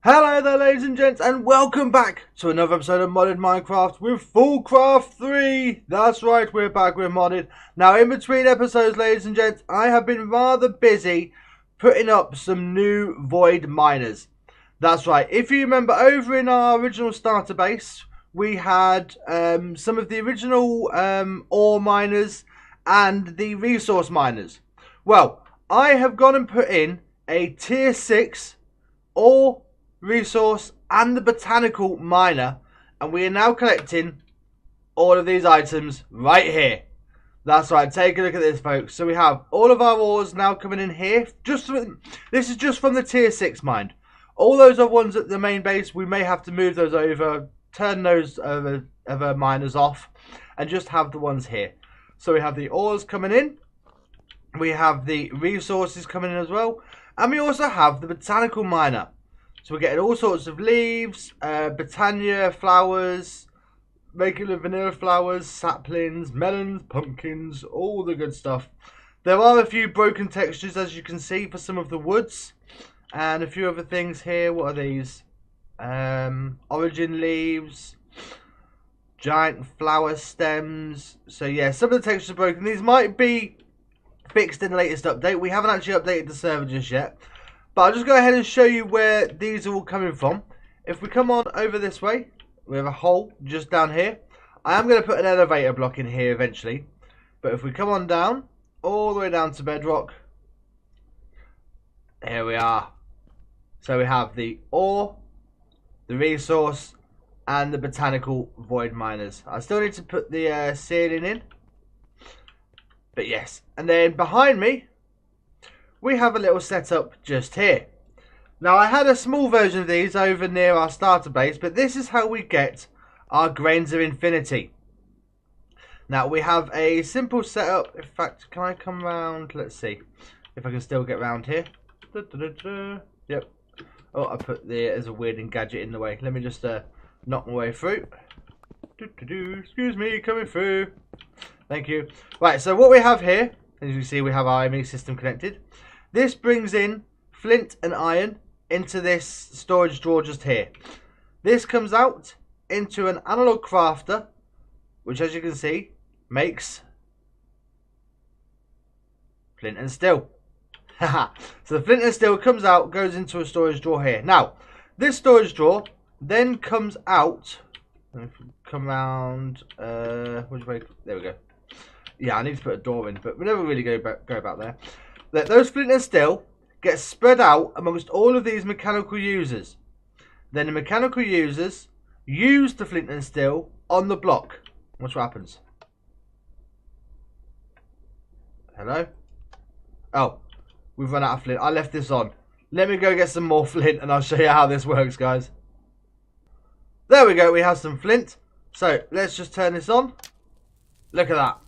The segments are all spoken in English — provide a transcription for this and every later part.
Hello there, ladies and gents, and welcome back to another episode of Modded Minecraft with Foolcraft 3. That's right, we're back with Modded. Now, in between episodes, ladies and gents, I have been rather busy putting up some new void miners. That's right, if you remember, over in our original starter base, we had some of the original ore miners and the resource miners. Well, I have gone and put in a tier 6 ore, resource and the botanical miner, and we are now collecting all of these items right here. That's right, take a look at this, folks. So we have all of our ores now coming in here. This is just from the tier 6 mine. All those other ones at the main base, we may have to move those over, turn those other miners off, and just have the ones here. So we have the ores coming in, we have the resources coming in as well, and we also have the botanical miner. So we're getting all sorts of leaves, botania, flowers, regular vanilla flowers, saplings, melons, pumpkins, all the good stuff. There are a few broken textures, as you can see, for some of the woods. And a few other things here. What are these? Origin leaves, giant flower stems. So yeah, some of the textures are broken. These might be fixed in the latest update. We haven't actually updated the server just yet. But I'll just go ahead and show you where these are all coming from. If we come on over this way, we have a hole just down here. I am going to put an elevator block in here eventually. But if we come on down, all the way down to bedrock, here we are. So we have the ore, the resource, and the botanical void miners. I still need to put the ceiling in. But yes, and then behind me, we have a little setup just here. Now, I had a small version of these over near our starter base, but this is how we get our grains of infinity. Now, we have a simple setup. In fact, can I come round? Let's see if I can still get round here. Yep. Oh, I put there's a weird gadget in the way. Let me just knock my way through. Excuse me, coming through. Thank you. Right, so what we have here, as you see, we have our ME system connected. This brings in flint and iron into this storage drawer just here. This comes out into an analog crafter, which, as you can see, makes flint and steel. So the flint and steel comes out, goes into a storage drawer here. Now, this storage drawer then comes out. Come around. Which way? There we go. Yeah, I need to put a door in, but we never really go about there. Those flint and steel get spread out amongst all of these mechanical users. Then the mechanical users use the flint and steel on the block. Watch what happens. Hello? Oh, we've run out of flint. I left this on. Let me go get some more flint and I'll show you how this works, guys. There we go, we have some flint. So let's just turn this on. Look at that.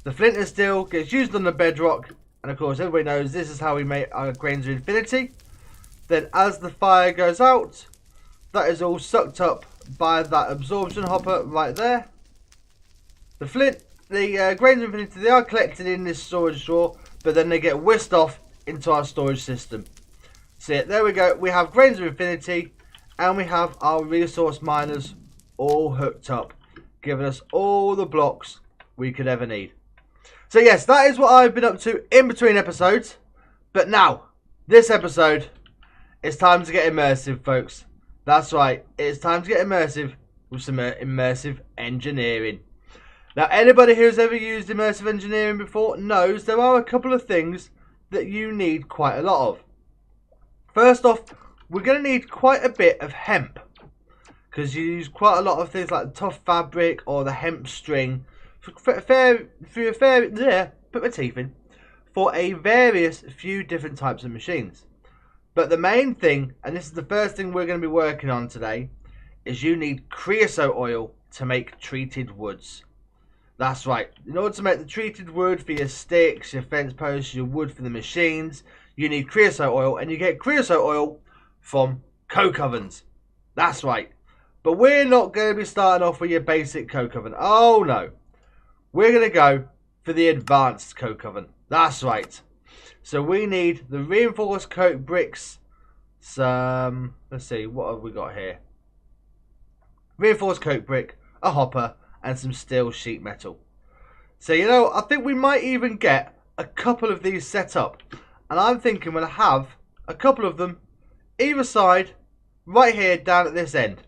The flint and steel gets used on the bedrock. And of course, everybody knows this is how we make our grains of infinity. Then as the fire goes out, that is all sucked up by that absorption hopper right there. The grains of infinity, they are collected in this storage drawer, but then they get whisked off into our storage system. See it, there we go. We have grains of infinity, and we have our resource miners all hooked up, giving us all the blocks we could ever need. So yes, that is what I've been up to in between episodes. But now, this episode, it's time to get immersive, folks. That's right, it's time to get immersive with some immersive engineering. Now, anybody who's ever used immersive engineering before knows there are a couple of things that you need quite a lot of. First off, we're going to need quite a bit of hemp, because you use quite a lot of things like the tough fabric or the hemp string for a various few different types of machines. But the main thing, and this is the first thing we're going to be working on today, is you need creosote oil to make treated woods. That's right. In order to make the treated wood for your sticks, your fence posts, your wood for the machines, you need creosote oil, and you get creosote oil from coke ovens. That's right. But we're not going to be starting off with your basic coke oven. Oh no. We're going to go for the advanced coke oven. That's right. So we need the reinforced coat bricks, some, let's see, what have we got here? Reinforced coat brick, a hopper, and some steel sheet metal. So, you know, I think we might even get a couple of these set up. And I'm thinking we'll have a couple of them either side, right here down at this end.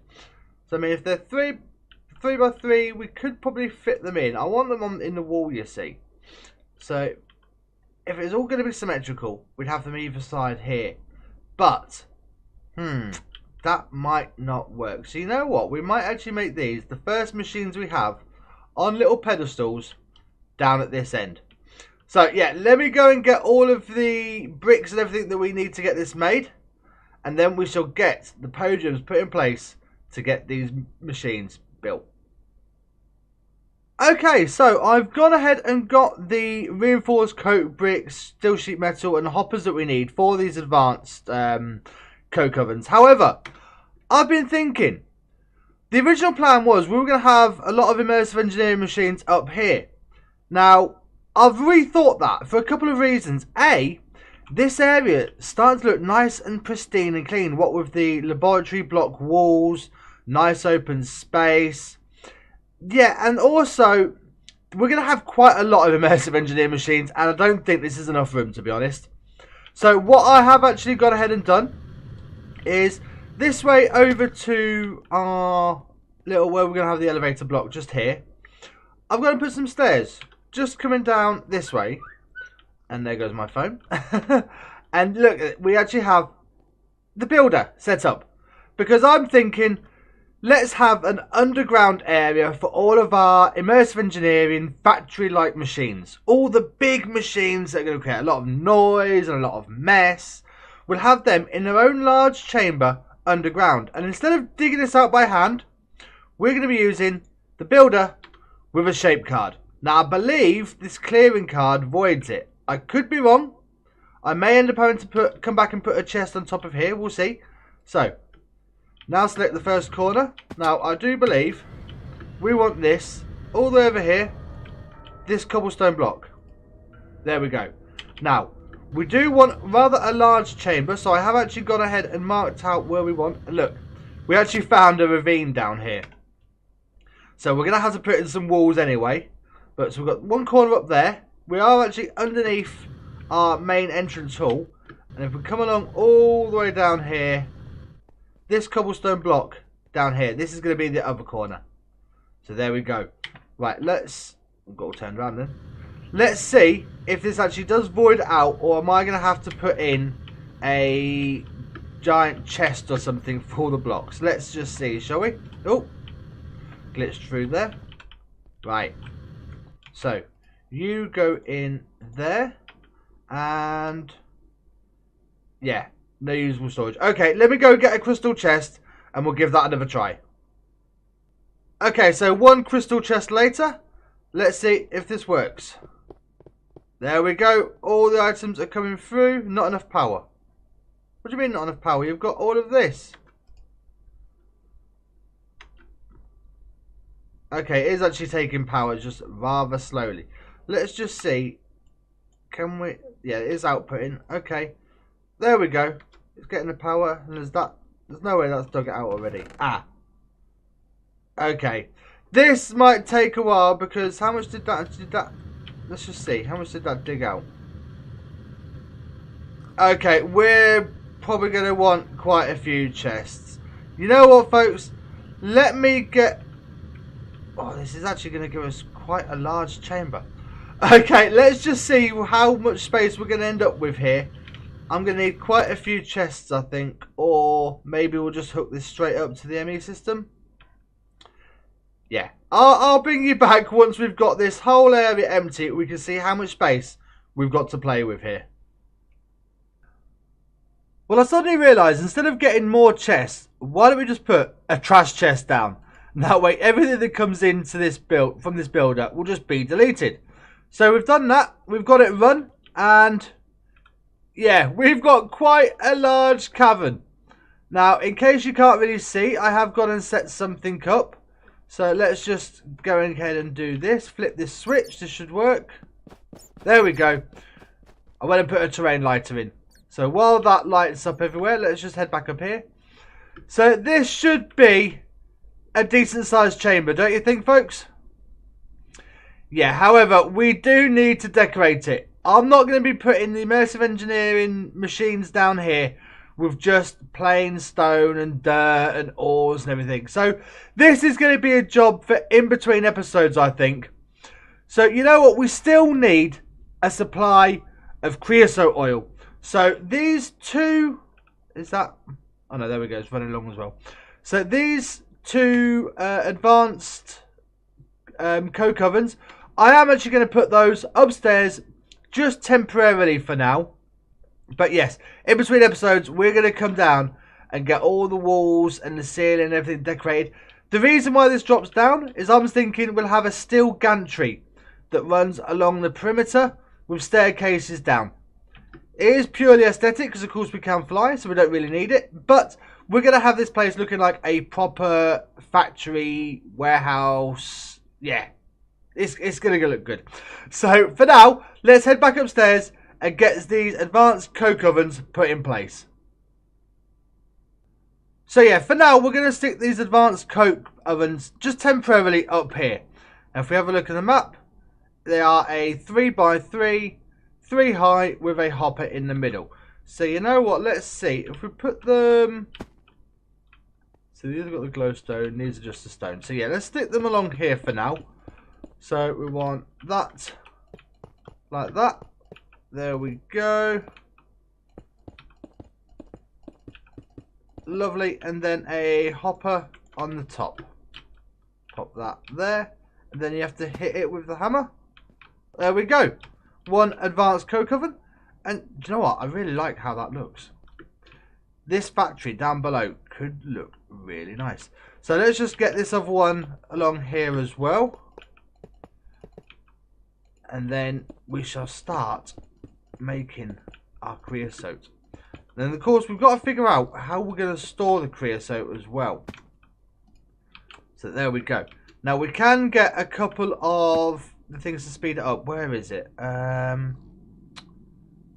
So, I mean, if they're 3 by 3, we could probably fit them in. I want them in the wall, you see. So, if it's all going to be symmetrical, we'd have them either side here. But, that might not work. So, you know what? We might actually make these the first machines we have on little pedestals down at this end. So, yeah, let me go and get all of the bricks and everything that we need to get this made. And then we shall get the podiums put in place to get these machines built. Okay, so I've gone ahead and got the reinforced coat bricks, steel sheet metal and hoppers that we need for these advanced coke ovens. However, I've been thinking, the original plan was we were going to have a lot of immersive engineering machines up here. Now, I've rethought that for a couple of reasons. A, this area starts to look nice and pristine and clean, what with the laboratory block walls, nice open space. Yeah, and also, we're going to have quite a lot of immersive engineering machines, and I don't think this is enough room, to be honest. So what I have actually gone ahead and done is this way over to our little, where we're going to have the elevator block just here. I'm going to put some stairs just coming down this way. And there goes my phone. And look, we actually have the builder set up. Because I'm thinking, let's have an underground area for all of our immersive engineering factory-like machines. All the big machines that are going to create a lot of noise and a lot of mess. We'll have them in their own large chamber underground. And instead of digging this out by hand, we're going to be using the builder with a shape card. Now, I believe this clearing card voids it. I could be wrong. I may end up having to come back and put a chest on top of here. We'll see. So, now select the first corner. Now, I do believe we want this all the way over here. This cobblestone block. There we go. Now, we do want rather a large chamber. So, I have actually gone ahead and marked out where we want. And look, we actually found a ravine down here. So, we're going to have to put in some walls anyway. But so we've got one corner up there. We are actually underneath our main entrance hall. And if we come along all the way down here, this cobblestone block down here, this is going to be the other corner. So there we go. Right, let's, I've got all turned around then. Let's see if this actually does void out, or am I going to have to put in a giant chest or something for the blocks. Let's just see, shall we? Oh, glitched through there. Right. So, you go in there, and yeah, no usable storage. Okay, let me go get a crystal chest, and we'll give that another try. Okay, so one crystal chest later, let's see if this works. There we go, all the items are coming through, not enough power. What do you mean not enough power? You've got all of this. Okay, it is actually taking power just rather slowly. Let's just see. Can we... Yeah, it is outputting. Okay. There we go. It's getting the power. And there's that... There's no way that's dug it out already. Ah. Okay. This might take a while because how much did that... Let's just see. How much did that dig out? Okay, we're probably going to want quite a few chests. You know what, folks? Let me get... Oh, this is actually going to give us quite a large chamber. Okay, let's just see how much space we're going to end up with here. I'm going to need quite a few chests, I think. Or maybe we'll just hook this straight up to the ME system. Yeah, I'll bring you back once we've got this whole area empty. We can see how much space we've got to play with here. Well, I suddenly realised instead of getting more chests, why don't we just put a trash chest down? That way, everything that comes into this build from this builder will just be deleted. So we've done that. We've got it run, and yeah, we've got quite a large cavern. Now, in case you can't really see, I have gone and set something up. So let's just go ahead and do this. Flip this switch. This should work. There we go. I went and put a terrain lighter in. So while that lights up everywhere, let's just head back up here. So this should be a decent sized chamber, don't you think, folks? Yeah, however, we do need to decorate it. I'm not going to be putting the Immersive Engineering machines down here with just plain stone and dirt and ores and everything. So this is going to be a job for in between episodes, I think. So you know what? We still need a supply of creosote oil. So these two, is that, oh no, there we go, it's running along as well. So these two advanced coke ovens, I am actually going to put those upstairs just temporarily for now. But yes, in between episodes, we're going to come down and get all the walls and the ceiling and everything decorated. The reason why this drops down is I'm thinking we'll have a steel gantry that runs along the perimeter with staircases down. It is purely aesthetic because of course we can fly, so we don't really need it. But we're going to have this place looking like a proper factory, warehouse. Yeah, it's going to look good. So for now, let's head back upstairs and get these advanced coke ovens put in place. So yeah, for now we're going to stick these advanced coke ovens just temporarily up here. And if we have a look at the map, they are a 3x3, 3 high with a hopper in the middle. So you know what, let's see, if we put them, so these have got the glowstone, these are just the stone. So yeah, let's stick them along here for now. So we want that, like that. There we go. Lovely. And then a hopper on the top. Pop that there. And then you have to hit it with the hammer. There we go. One advanced coke oven. And do you know what? I really like how that looks. This factory down below could look really nice. So let's just get this other one along here as well. And then we shall start making our creosote. Then of course we've got to figure out how we're going to store the creosote as well. So there we go. Now we can get a couple of the things to speed it up. Where is it?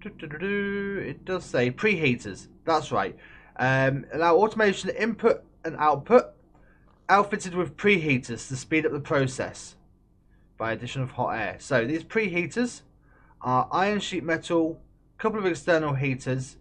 It does say preheaters. That's right. Allow automation input and output outfitted with preheaters to speed up the process by addition of hot air. So these preheaters are iron sheet metal, a couple of external heaters,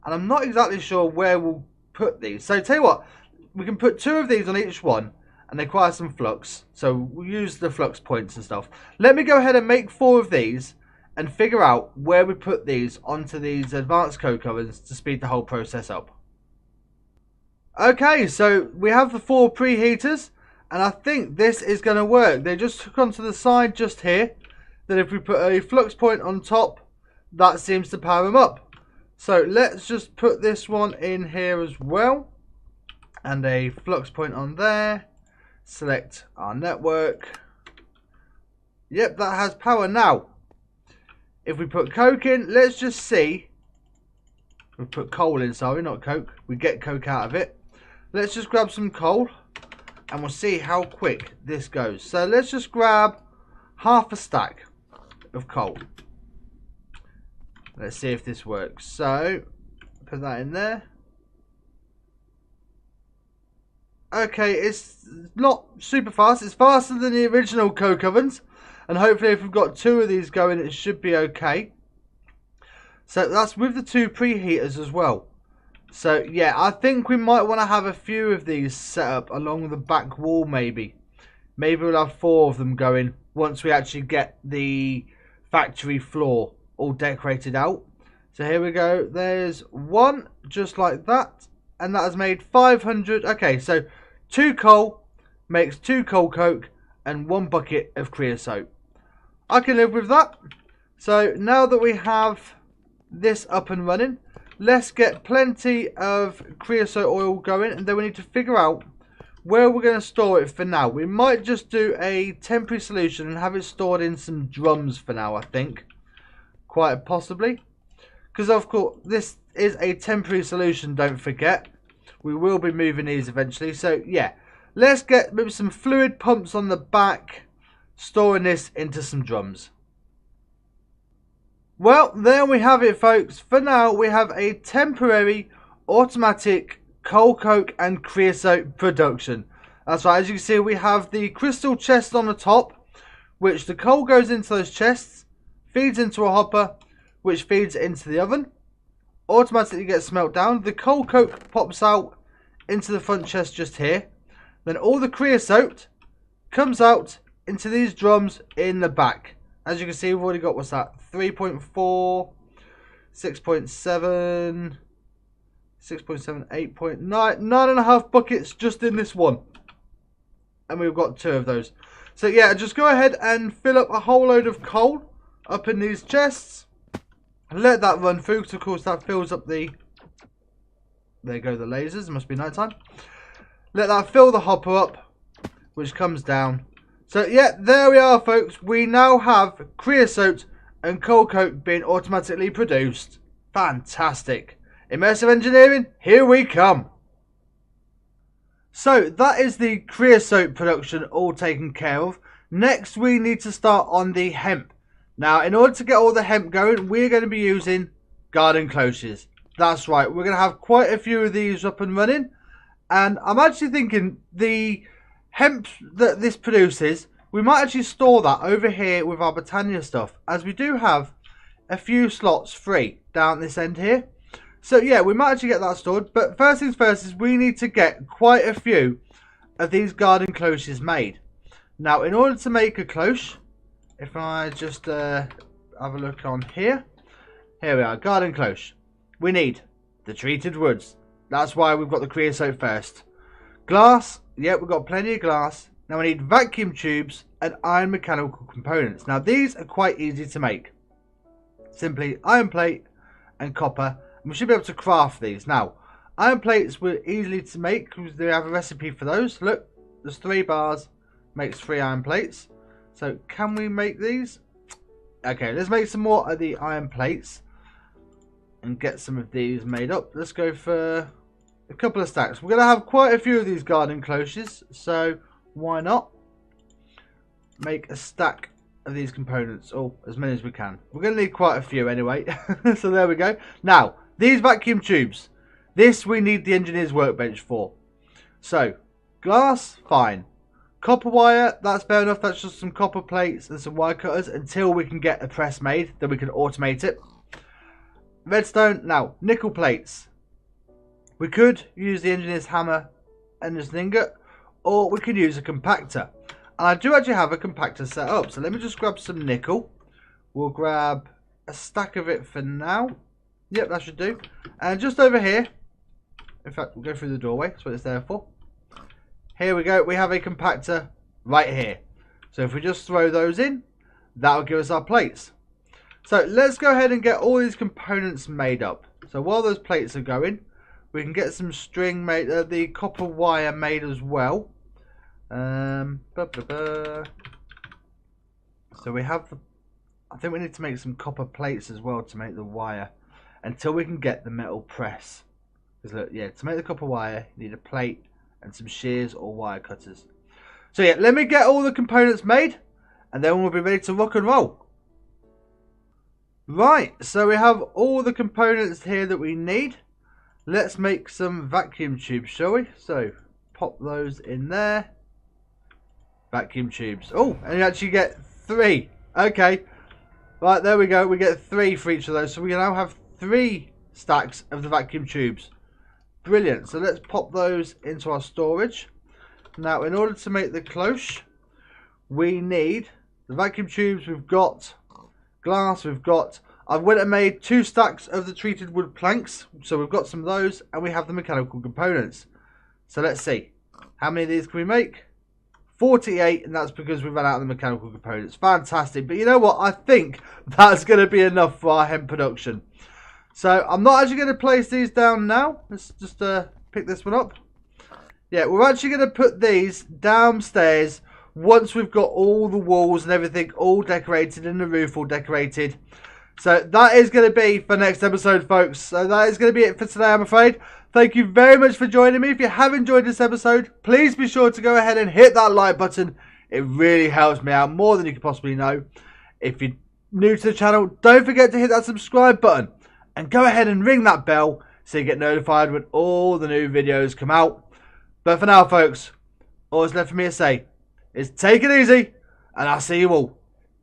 and I'm not exactly sure where we'll put these. So tell you what, we can put 2 of these on each one and they require some flux, so we'll use the flux points and stuff. Let me go ahead and make 4 of these and figure out where we put these onto these advanced coke ovens to speed the whole process up. Okay, so we have the 4 preheaters and I think this is going to work. They just hook onto the side just here. Then if we put a flux point on top, that seems to power them up. So let's just put this one in here as well. And a flux point on there. Select our network. Yep, that has power now. If we put coke in, let's just see. We put coal in, sorry, not coke. We get coke out of it. Let's just grab some coal. And we'll see how quick this goes. So let's just grab half a stack of coal. Let's see if this works. So put that in there. Okay, it's not super fast. It's faster than the original coke ovens, and hopefully if we've got 2 of these going it should be okay. So that's with the 2 preheaters as well. So yeah, I think we might want to have a few of these set up along the back wall maybe. Maybe we'll have 4 of them going once we actually get the factory floor all decorated out. So here we go. There's 1 just like that. And that has made 500. Okay, so 2 coal makes 2 coal coke and 1 bucket of creosote. I can live with that. So now that we have this up and running, let's get plenty of creosote oil going. And then we need to figure out where we're going to store it for now. We might just do a temporary solution and have it stored in some drums for now, I think. Quite possibly. Because of course, this is a temporary solution, don't forget. We will be moving these eventually. So yeah, let's get maybe some fluid pumps on the back, storing this into some drums. Well, there we have it, folks. For now, we have a temporary automatic coal coke and creosote production. That's right, as you can see, we have the crystal chest on the top, which the coal goes into those chests, feeds into a hopper, which feeds into the oven, automatically gets smelt down. The coal coke pops out into the front chest just here. Then all the creosote comes out into these drums in the back. As you can see, we've already got, what's that, 3.4, 6.7, 6.7, 8.9, 9.5 buckets just in this one. And we've got 2 of those. So yeah, just go ahead and fill up a whole load of coal up in these chests. Let that run through, because of course that fills up the... There go the lasers, it must be night time. Let that fill the hopper up, which comes down. So yeah, there we are, folks. We now have creosote and coal coke being automatically produced. Fantastic. Immersive engineering, here we come. So that is the creosote production all taken care of. Next we need to start on the hemp. Now in order to get all the hemp going, we're going to be using garden cloches. That's right, we're going to have quite a few of these up and running. And I'm actually thinking the hemp that this produces, we might actually store that over here with our Britannia stuff, as we do have a few slots free down this end here. So yeah, we might actually get that stored. But first things first is we need to get quite a few of these garden cloches made. Now in order to make a cloche, if I just have a look on here. Here we are, garden cloche. We need the treated woods. That's why we've got the creosote first. Glass, yeah, we've got plenty of glass. Now we need vacuum tubes and iron mechanical components. Now these are quite easy to make. Simply iron plate and copper. And we should be able to craft these. Now, iron plates were easily to make because they have a recipe for those. Look, there's 3 bars, makes 3 iron plates. So can we make these? Okay, let's make some more of the iron plates and get some of these made up. Let's go for a couple of stacks. We're going to have quite a few of these garden cloches, so why not make a stack of these components, or as many as we can. We're going to need quite a few anyway. So there we go. Now these vacuum tubes, this we need the engineer's workbench for. So glass, fine. Copper wire, that's fair enough. That's just some copper plates and some wire cutters until we can get a press made, then we can automate it. Redstone. Now nickel plates, we could use the engineer's hammer and just an ingot, or we could use a compactor. And I do actually have a compactor set up, so let me just grab some nickel. We'll grab a stack of it for now. Yep, that should do. And just over here, in fact we'll go through the doorway, that's what it's there for. Here we go, we have a compactor right here. So if we just throw those in, that will give us our plates. So let's go ahead and get all these components made up. So while those plates are going, we can get some string made, the copper wire made as well. So we have the, I think we need to make some copper plates as well to make the wire until we can get the metal press. Because look, yeah, to make the copper wire you need a plate and some shears or wire cutters. So yeah, let me get all the components made and then we'll be ready to rock and roll. Right, so we have all the components here that we need. Let's make some vacuum tubes, shall we? So pop those in there. Vacuum tubes. Oh, and you actually get 3. Okay. Right, there we go. We get 3 for each of those. So we now have 3 stacks of the vacuum tubes. Brilliant. So let's pop those into our storage. Now, in order to make the cloche, we need the vacuum tubes. We've got glass. We've got... I've went and made 2 stacks of the treated wood planks. So we've got some of those. And we have the mechanical components. So let's see. How many of these can we make? 48, and that's because we ran out of the mechanical components. Fantastic. But you know what? I think that's going to be enough for our hemp production. So I'm not actually going to place these down now. Let's just pick this one up. Yeah, we're actually going to put these downstairs once we've got all the walls and everything all decorated and the roof all decorated. So that is going to be for next episode, folks. So that is going to be it for today, I'm afraid. Thank you very much for joining me. If you have enjoyed this episode, please be sure to go ahead and hit that like button. It really helps me out more than you could possibly know. If you new to the channel, don't forget to hit that subscribe button and go ahead and ring that bell so you get notified when all the new videos come out. But for now, folks, all that's left for me to say is take it easy, and I'll see you all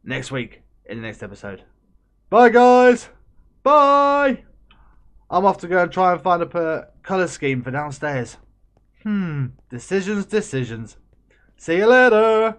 next week in the next episode. Bye, guys. Bye. I'm off to go and try and find a colour scheme for downstairs. Decisions. See you later.